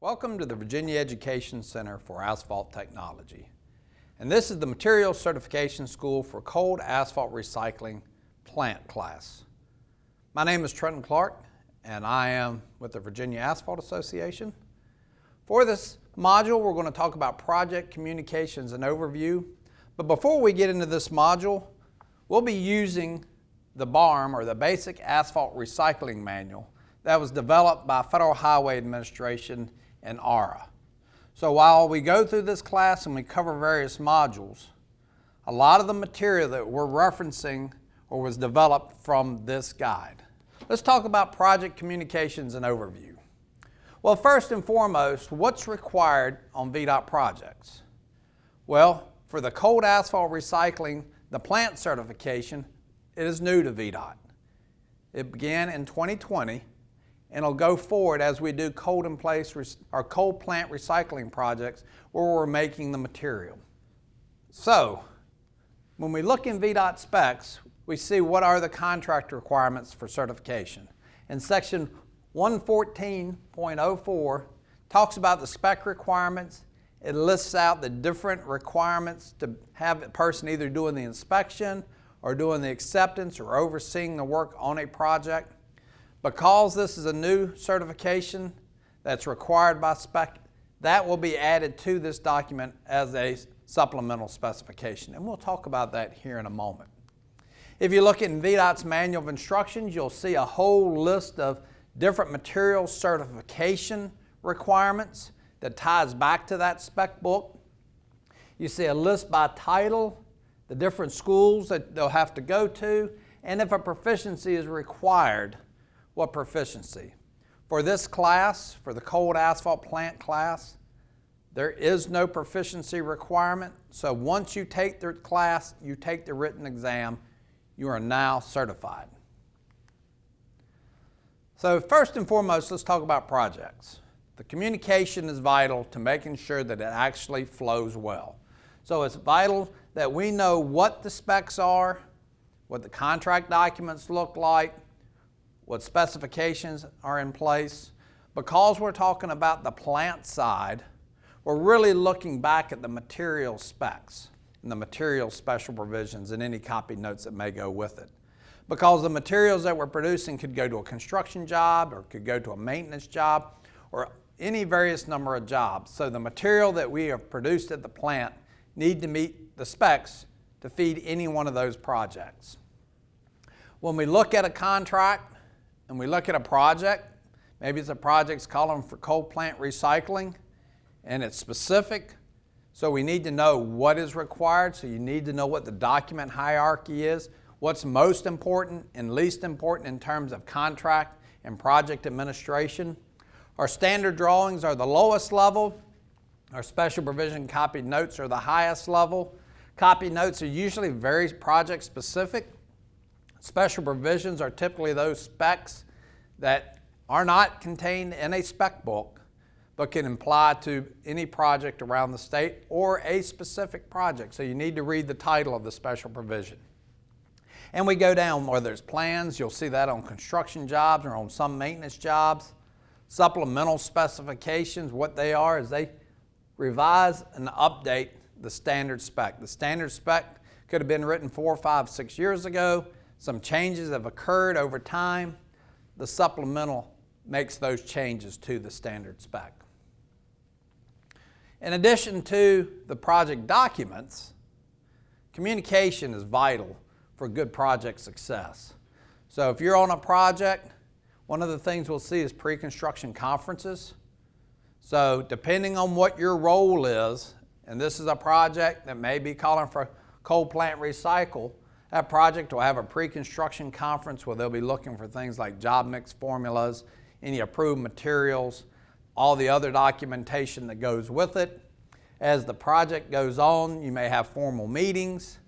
Welcome to the Virginia Education Center for Asphalt Technology. And this is the Materials Certification School for Cold Asphalt Recycling Plant class. My name is Trenton Clark and I am with the Virginia Asphalt Association. For this module, we're going to talk about project communications and overview. But before we get into this module, we'll be using the BARM, or the Basic Asphalt Recycling Manual, that was developed by Federal Highway Administration and ARA. So while we go through this class and we cover various modules, a lot of the material that we're referencing or was developed from this guide. Let's talk about project communications and overview. Well, first and foremost, what's required on VDOT projects? Well, for the cold asphalt recycling, the plant certification, it is new to VDOT. It began in 2020. And it'll go forward as we do cold plant recycling projects where we're making the material. So, when we look in VDOT specs, we see what are the contract requirements for certification. And section 114.04 talks about the spec requirements. It lists out the different requirements to have a person either doing the inspection or doing the acceptance or overseeing the work on a project. Because this is a new certification that's required by spec, that will be added to this document as a supplemental specification. And we'll talk about that here in a moment. If you look in VDOT's Manual of Instructions, you'll see a whole list of different material certification requirements that ties back to that spec book. You see a list by title, the different schools that they'll have to go to, and if a proficiency is required, what proficiency. For this class, for the cold asphalt plant class, there is no proficiency requirement. So once you take the class, you take the written exam, you are now certified. So first and foremost, let's talk about projects. The communication is vital to making sure that it actually flows well. So it's vital that we know what the specs are, what the contract documents look like, what specifications are in place. Because we're talking about the plant side, we're really looking back at the material specs and the material special provisions and any copy notes that may go with it. Because the materials that we're producing could go to a construction job or could go to a maintenance job or any various number of jobs. So the material that we have produced at the plant need to meet the specs to feed any one of those projects. When we look at a contract, and we look at a project, maybe it's a project's calling for cold plant recycling, and it's specific, so we need to know what is required, so you need to know what the document hierarchy is, what's most important and least important in terms of contract and project administration. Our standard drawings are the lowest level, our special provision copied notes are the highest level. Copied notes are usually very project specific. Special provisions are typically those specs that are not contained in a spec book, but can apply to any project around the state or a specific project. So you need to read the title of the special provision. And we go down where there's plans. You'll see that on construction jobs or on some maintenance jobs. Supplemental specifications, what they are is they revise and update the standard spec. The standard spec could have been written 4, 5, 6 years ago. Some changes have occurred over time. The supplemental makes those changes to the standard spec. In addition to the project documents, communication is vital for good project success. So if you're on a project, one of the things we'll see is pre-construction conferences. So depending on what your role is, and this is a project that may be calling for cold plant recycle, that project will have a pre-construction conference where they'll be looking for things like job mix formulas, any approved materials, all the other documentation that goes with it. As the project goes on, you may have formal meetings.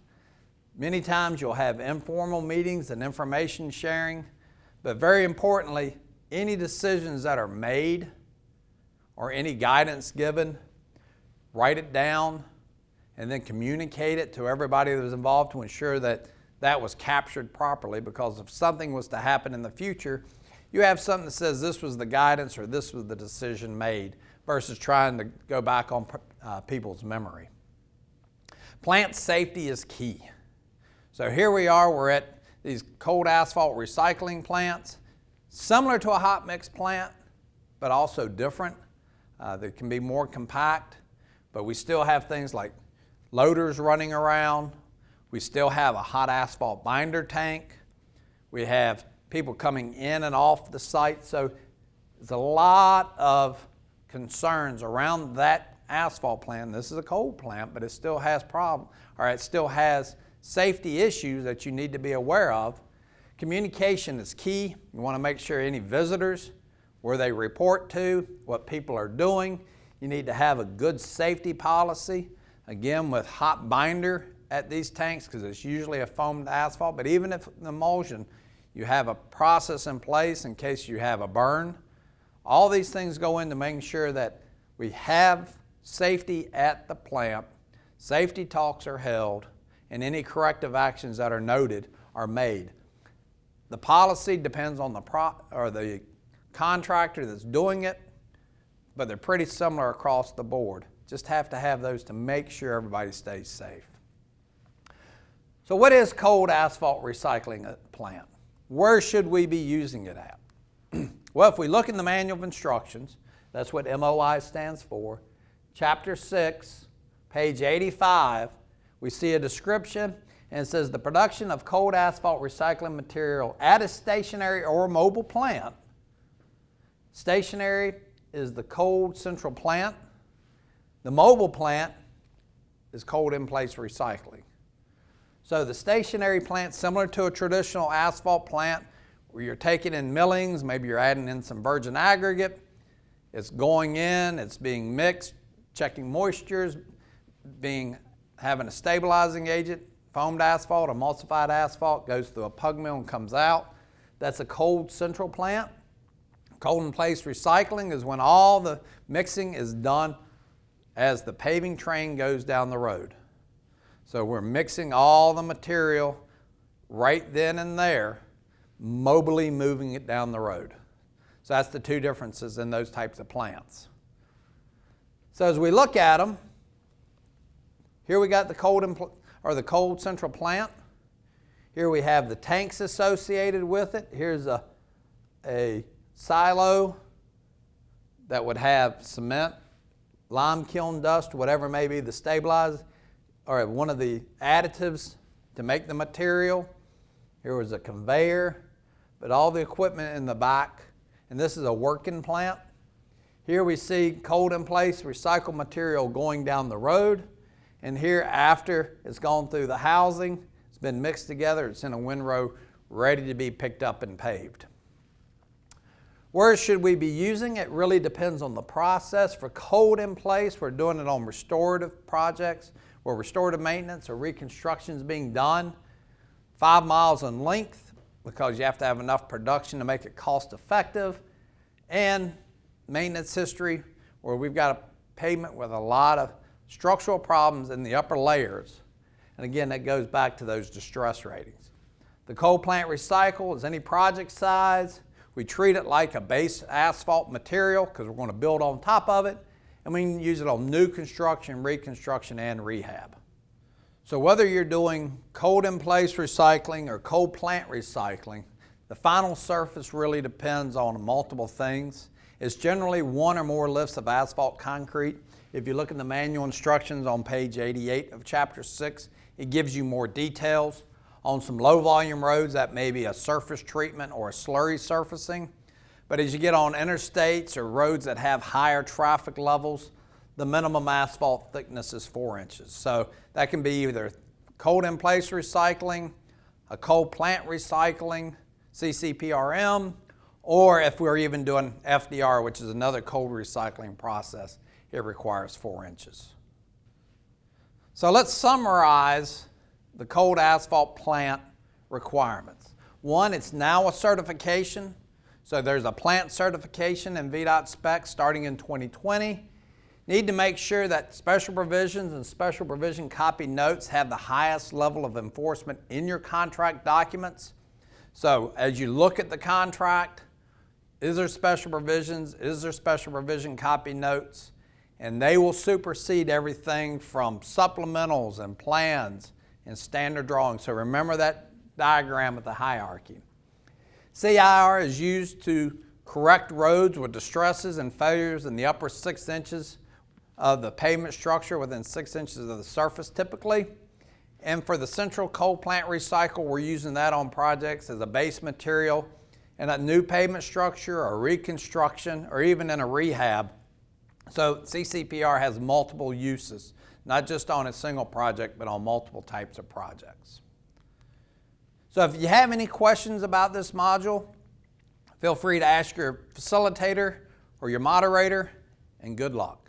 Many times you'll have informal meetings and information sharing. But very importantly, any decisions that are made or any guidance given, write it down, and then communicate it to everybody that was involved to ensure that that was captured properly, because if something was to happen in the future, you have something that says this was the guidance or this was the decision made versus trying to go back on people's memory. Plant safety is key. So here we are, we're at these cold asphalt recycling plants, similar to a hot mix plant, but also different. They can be more compact, but we still have things like loaders running around. We still have a hot asphalt binder tank. We have people coming in and off the site. So there's a lot of concerns around that asphalt plant. This is a cold plant, but it still has it still has safety issues that you need to be aware of. Communication is key. You want to make sure any visitors, where they report to, what people are doing. You need to have a good safety policy. Again, with hot binder at these tanks, because it's usually a foamed asphalt, but even if an emulsion, you have a process in place in case you have a burn. All these things go into making sure that we have safety at the plant, safety talks are held, and any corrective actions that are noted are made. The policy depends on the contractor that's doing it, but they're pretty similar across the board. Just have to have those to make sure everybody stays safe. So what is cold asphalt recycling plant? Where should we be using it at? Well, if we look in the Manual of Instructions, that's what MOI stands for, Chapter 6, page 85, we see a description, and it says the production of cold asphalt recycling material at a stationary or mobile plant. Stationary is the cold central plant. The mobile plant is cold in place recycling. So the stationary plant, similar to a traditional asphalt plant, where you're taking in millings, maybe you're adding in some virgin aggregate, it's going in, it's being mixed, checking moistures, having a stabilizing agent, foamed asphalt, emulsified asphalt, goes through a pug mill and comes out. That's a cold central plant. Cold in place recycling is when all the mixing is done as the paving train goes down the road. So we're mixing all the material right then and there, mobily moving it down the road. So that's the two differences in those types of plants. So as we look at them, here we got the cold central plant. Here we have the tanks associated with it. Here's a silo that would have cement, lime kiln dust, whatever may be the stabilizer, or one of the additives to make the material. Here was a conveyor, but all the equipment in the back, and this is a working plant. Here we see cold in place recycled material going down the road, and here after it's gone through the housing, it's been mixed together, it's in a windrow ready to be picked up and paved. Where should we be using it? Really depends on the process. For cold in place, we're doing it on restorative projects where restorative maintenance or reconstruction is being done. 5 miles in length, because you have to have enough production to make it cost effective, and maintenance history where we've got a pavement with a lot of structural problems in the upper layers. And again, that goes back to those distress ratings. The cold plant recycle is any project size. We treat it like a base asphalt material because we're going to build on top of it, and we can use it on new construction, reconstruction, and rehab. So whether you're doing cold in place recycling or cold plant recycling, the final surface really depends on multiple things. It's generally one or more lifts of asphalt concrete. If you look at the manual instructions on page 88 of Chapter 6, it gives you more details. On some low volume roads, that may be a surface treatment or a slurry surfacing. But as you get on interstates or roads that have higher traffic levels, the minimum asphalt thickness is 4 inches. So that can be either cold in place recycling, a cold plant recycling, CCPRM, or if we're even doing FDR, which is another cold recycling process, it requires 4 inches. So let's summarize the cold asphalt plant requirements. One, it's now a certification. So there's a plant certification in VDOT specs starting in 2020. Need to make sure that special provisions and special provision copy notes have the highest level of enforcement in your contract documents. So as you look at the contract, Is there special provisions? Is there special provision copy notes? And they will supersede everything from supplementals and plans and standard drawings. So remember that diagram with the hierarchy. CIR is used to correct roads with distresses and failures in the upper 6 inches of the pavement structure within 6 inches of the surface typically. And for the central coal plant recycle, we're using that on projects as a base material in a new pavement structure or reconstruction or even in a rehab. So CCPR has multiple uses, not just on a single project, but on multiple types of projects. So if you have any questions about this module, feel free to ask your facilitator or your moderator, and good luck.